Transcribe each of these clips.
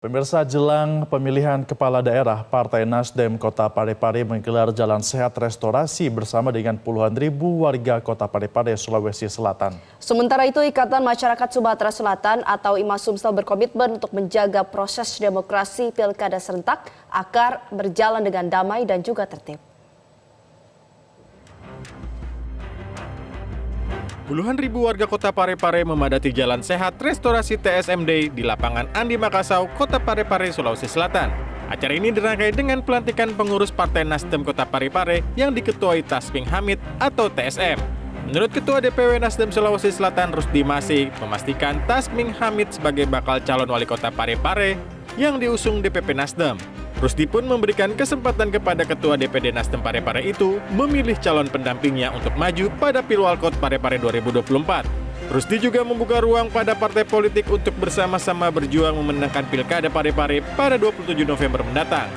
Pemirsa, jelang pemilihan kepala daerah, Partai Nasdem Kota Parepare menggelar Jalan Sehat Restorasi bersama dengan puluhan ribu warga Kota Parepare, Sulawesi Selatan. Sementara itu, Ikatan Masyarakat Sumatera Selatan atau IMA-Sumsel berkomitmen untuk menjaga proses demokrasi pilkada serentak agar berjalan dengan damai dan juga tertib. Puluhan ribu warga Kota Parepare memadati Jalan Sehat Restorasi TSMD di lapangan Andi Makassau, Kota Parepare, Sulawesi Selatan. Acara ini dirangkai dengan pelantikan pengurus Partai Nasdem Kota Parepare yang diketuai Tasming Hamid atau TSM. Menurut Ketua DPW Nasdem Sulawesi Selatan Rusdi Masih, memastikan Tasming Hamid sebagai bakal calon wali kota Parepare yang diusung DPP Nasdem. Rusdi pun memberikan kesempatan kepada Ketua DPD Nasdem Parepare itu memilih calon pendampingnya untuk maju pada Pilwalkot Parepare 2024. Rusdi juga membuka ruang pada partai politik untuk bersama-sama berjuang memenangkan Pilkada Parepare pada 27 November mendatang.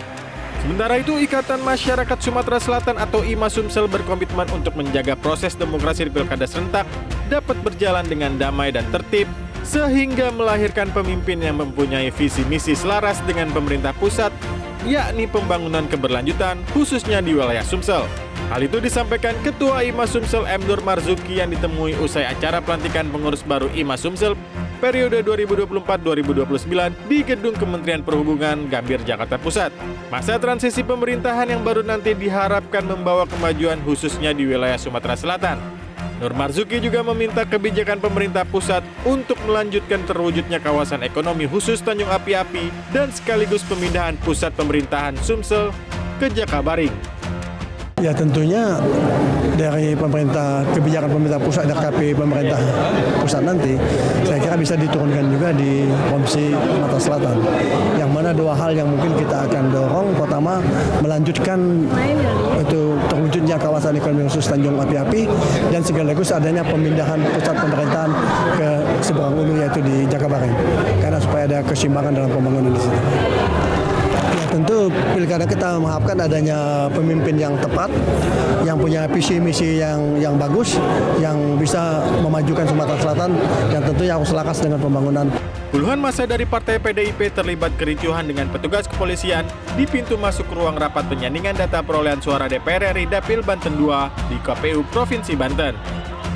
Sementara itu, Ikatan Masyarakat Sumatera Selatan atau IMA-Sumsel berkomitmen untuk menjaga proses demokrasi di Pilkada serentak dapat berjalan dengan damai dan tertib, sehingga melahirkan pemimpin yang mempunyai visi misi selaras dengan pemerintah pusat, yakni pembangunan keberlanjutan khususnya di wilayah Sumsel. Hal itu disampaikan Ketua IMA Sumsel M. Nur Marzuki yang ditemui usai acara pelantikan pengurus baru IMA Sumsel periode 2024-2029 di Gedung Kementerian Perhubungan, Gambir, Jakarta Pusat. Masa transisi pemerintahan yang baru nanti diharapkan membawa kemajuan khususnya di wilayah Sumatera Selatan. Nur Marzuki juga meminta kebijakan pemerintah pusat untuk melanjutkan terwujudnya kawasan ekonomi khusus Tanjung Api-Api dan sekaligus pemindahan pusat pemerintahan Sumsel ke Jakabaring. Ya tentunya dari kebijakan pemerintah pusat dan KP pemerintah pusat nanti saya kira bisa diturunkan juga di Komisi Sumatera Selatan. Yang mana dua hal yang mungkin kita akan dorong, pertama melanjutkan itu terwujudnya kawasan ekonomi khusus Tanjung Api-Api dan sekaligus adanya pemindahan pusat pemerintahan ke seberang ulu yaitu di Jakabaring. Karena supaya ada keseimbangan dalam pembangunan di situ. Tentu pilkada kita mengharapkan adanya pemimpin yang tepat, yang punya visi misi yang bagus, yang bisa memajukan Sumatera Selatan, yang tentunya harus selaras dengan pembangunan. Puluhan massa dari Partai PDIP terlibat kericuhan dengan petugas kepolisian di pintu masuk ruang rapat penyandingan data perolehan suara DPR RI Dapil Banten II di KPU Provinsi Banten.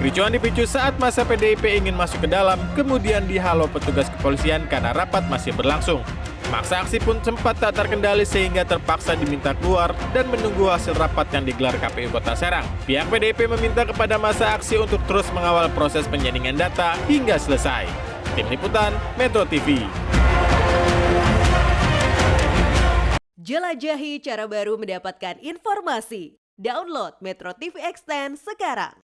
Kericuhan dipicu saat massa PDIP ingin masuk ke dalam, kemudian dihalau petugas kepolisian karena rapat masih berlangsung. Masa aksi pun sempat tak terkendali sehingga terpaksa diminta keluar dan menunggu hasil rapat yang digelar KPU Kota Serang. Pihak PDIP meminta kepada masa aksi untuk terus mengawal proses penyandingan data hingga selesai. Tim Liputan, Metro TV. Jelajahi cara baru mendapatkan informasi. Download Metro TV Extend sekarang.